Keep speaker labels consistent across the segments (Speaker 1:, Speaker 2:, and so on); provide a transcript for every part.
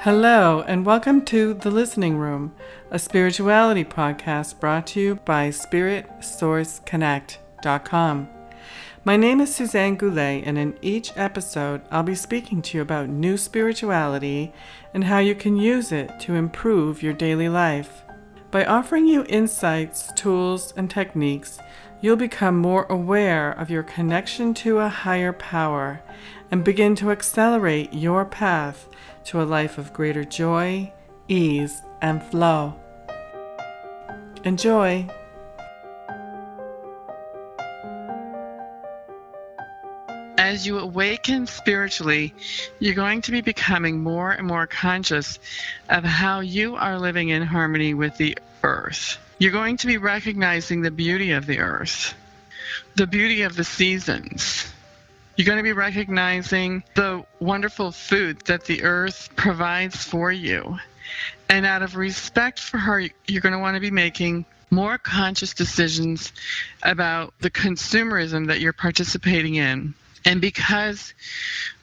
Speaker 1: Hello, and welcome to The Listening Room, a spirituality podcast brought to you by SpiritSourceConnect.com. My name is Suzanne Goulet, and in each episode, I'll be speaking to you about new spirituality and how you can use it to improve your daily life. By offering you insights, tools, and techniques, you'll become more aware of your connection to a higher power and begin to accelerate your path to a life of greater joy, ease, and flow. Enjoy! As you awaken spiritually, you're going to be becoming more and more conscious of how you are living in harmony with the earth. You're going to be recognizing the beauty of the earth, the beauty of the seasons. You're going to be recognizing the wonderful food that the earth provides for you. And out of respect for her, you're going to want to be making more conscious decisions about the consumerism that you're participating in. And because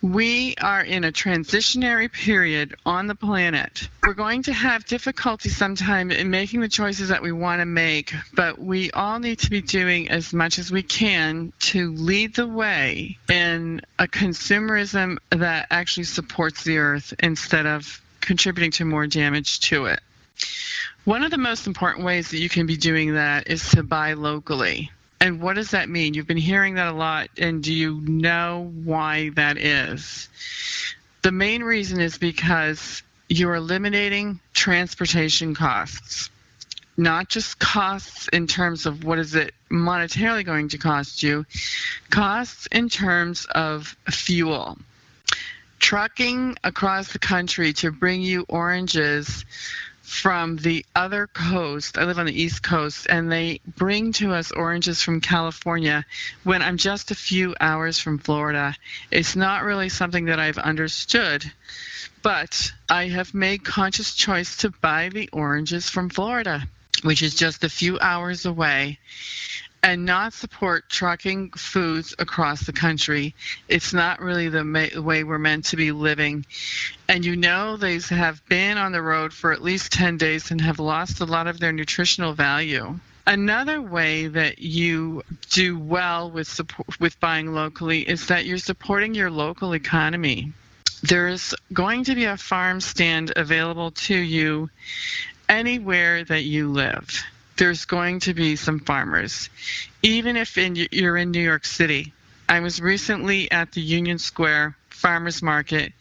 Speaker 1: we are in a transitionary period on the planet, we're going to have difficulty sometime in making the choices that we want to make, but we all need to be doing as much as we can to lead the way in a consumerism that actually supports the earth instead of contributing to more damage to it. One of the most important ways that you can be doing that is to buy locally. And what does that mean? You've been hearing that a lot, and do you know why that is? The main reason is because you're eliminating transportation costs. Not just costs in terms of what is it monetarily going to cost you, costs in terms of fuel. Trucking across the country to bring you oranges from the other coast. I live on the East Coast, and they bring to us oranges from California when I'm just a few hours from Florida. It's not really something that I've understood, but I have made conscious choice to buy the oranges from Florida, which is just a few hours away, and not support trucking foods across the country. It's not really the way we're meant to be living. And you know, they have been on the road for at least 10 days and have lost a lot of their nutritional value. Another way that you do well with buying locally is that you're supporting your local economy. There's going to be a farm stand available to you anywhere that you live. There's going to be some farmers, even if you're in New York City. I was recently at the Union Square Farmers Market,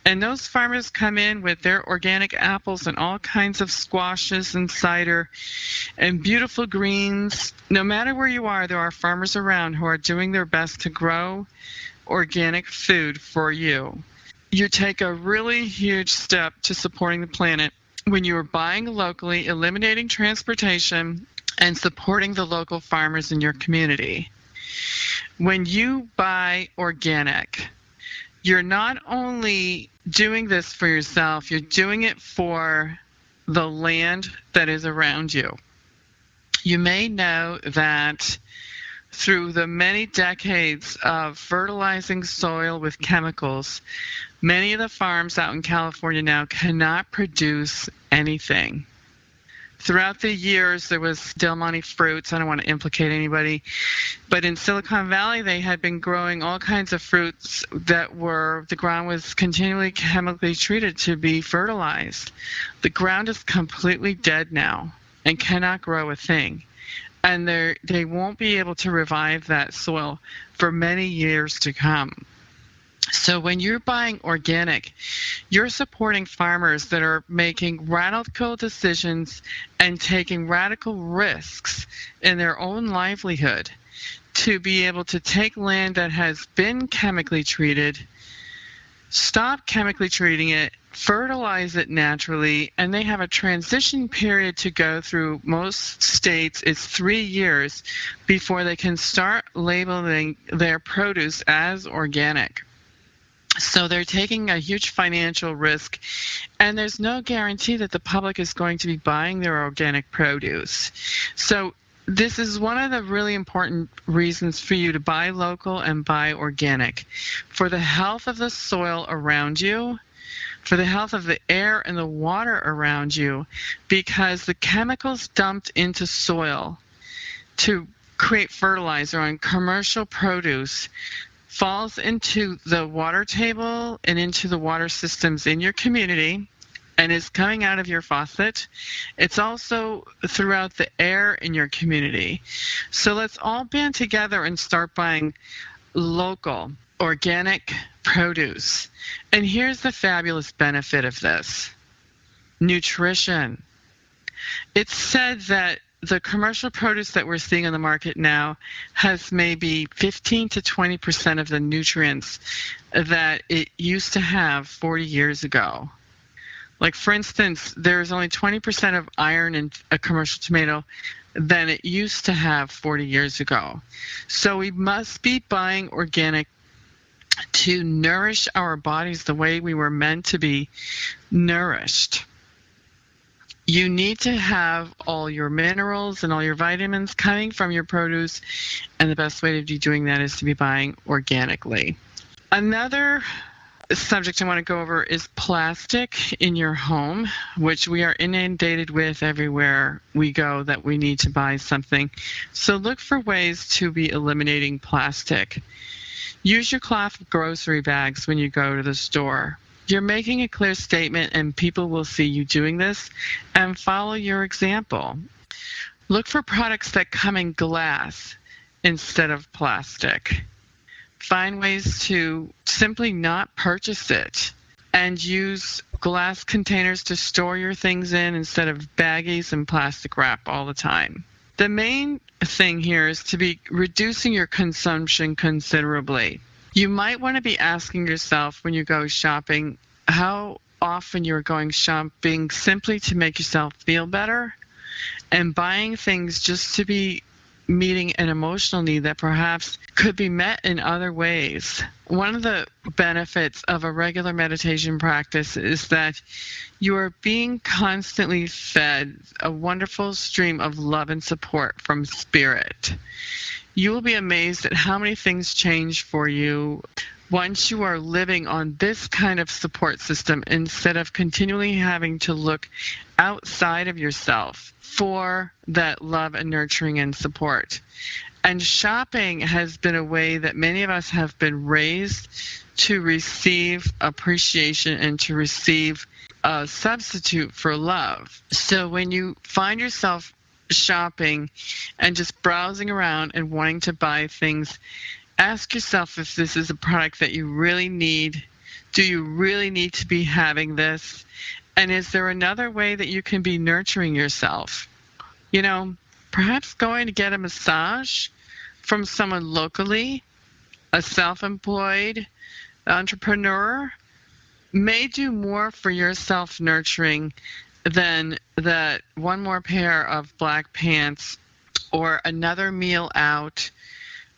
Speaker 1: and those farmers come in with their organic apples and all kinds of squashes and cider and beautiful greens. No matter where you are, there are farmers around who are doing their best to grow organic food for you. You take a really huge step to supporting the planet when you are buying locally, eliminating transportation, and supporting the local farmers in your community. When you buy organic, you're not only doing this for yourself, you're doing it for the land that is around you. You may know that through the many decades of fertilizing soil with chemicals, many of the farms out in California now cannot produce anything. Throughout the years, there was Del Monte fruits. I don't want to implicate anybody, but in Silicon Valley, they had been growing all kinds of fruits that the ground was continually chemically treated to be fertilized. The ground is completely dead now and cannot grow a thing. And they won't be able to revive that soil for many years to come. So when you're buying organic, you're supporting farmers that are making radical decisions and taking radical risks in their own livelihood to be able to take land that has been chemically treated, stop chemically treating it, fertilize it naturally, and they have a transition period to go through. Most states, it's 3 years before they can start labeling their produce as organic. So they're taking a huge financial risk, and there's no guarantee that the public is going to be buying their organic produce. So this is one of the really important reasons for you to buy local and buy organic. For the health of the soil around you, for the health of the air and the water around you, because the chemicals dumped into soil to create fertilizer on commercial produce falls into the water table and into the water systems in your community and is coming out of your faucet. It's also throughout the air in your community. So let's all band together and start buying local, organic produce. And here's the fabulous benefit of this: nutrition. It's said that the commercial produce that we're seeing on the market now has maybe 15 to 20% of the nutrients that it used to have 40 years ago. Like, for instance, there's only 20% of iron in a commercial tomato than it used to have 40 years ago. So we must be buying organic to nourish our bodies the way we were meant to be nourished. You need to have all your minerals and all your vitamins coming from your produce, and the best way to be doing that is to be buying organically. Another subject I want to go over is plastic in your home, which we are inundated with everywhere we go that we need to buy something. So look for ways to be eliminating plastic. Use your cloth grocery bags when you go to the store. You're making a clear statement and people will see you doing this and follow your example. Look for products that come in glass instead of plastic. Find ways to simply not purchase it and use glass containers to store your things in instead of baggies and plastic wrap all the time. The main thing here is to be reducing your consumption considerably. You might want to be asking yourself when you go shopping how often you're going shopping simply to make yourself feel better and buying things just to be meeting an emotional need that perhaps could be met in other ways. One of the benefits of a regular meditation practice is that you are being constantly fed a wonderful stream of love and support from spirit. You will be amazed at how many things change for you once you are living on this kind of support system instead of continually having to look outside of yourself for that love and nurturing and support. And shopping has been a way that many of us have been raised to receive appreciation and to receive a substitute for love. So when you find yourself shopping and just browsing around and wanting to buy things, ask yourself if this is a product that you really need. Do you really need to be having this? And is there another way that you can be nurturing yourself? You know, perhaps going to get a massage from someone locally, a self-employed entrepreneur, may do more for your self-nurturing than that one more pair of black pants or another meal out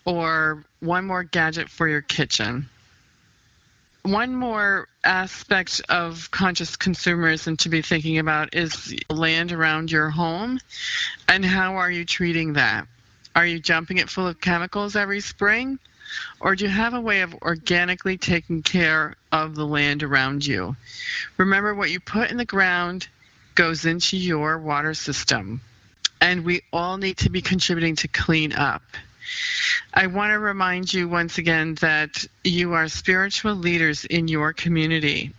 Speaker 1: or one more gadget for your kitchen. One more aspect of conscious consumerism to be thinking about is the land around your home, and how are you treating that? Are you dumping it full of chemicals every spring? Or do you have a way of organically taking care of the land around you? Remember, what you put in the ground goes into your water system, and we all need to be contributing to clean up. I want to remind you once again that you are spiritual leaders in your community,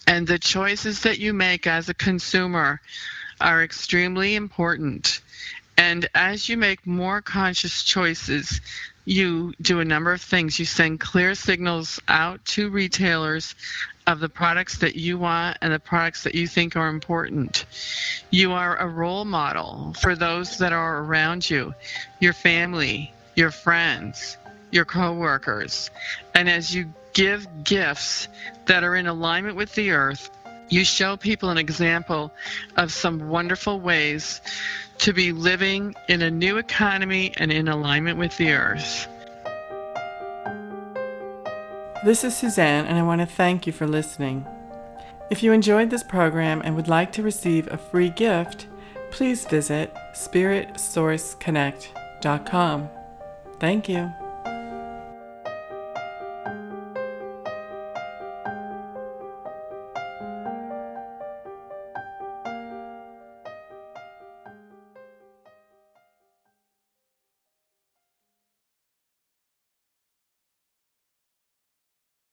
Speaker 1: and the choices that you make as a consumer are extremely important. And as you make more conscious choices, you do a number of things. You send clear signals out to retailers of the products that you want and the products that you think are important. You are a role model for those that are around you, your family, your friends, your coworkers. And as you give gifts that are in alignment with the earth, you show people an example of some wonderful ways to be living in a new economy and in alignment with the earth. This is Suzanne, and I want to thank you for listening. If you enjoyed this program and would like to receive a free gift, please visit spiritsourceconnect.com. Thank you.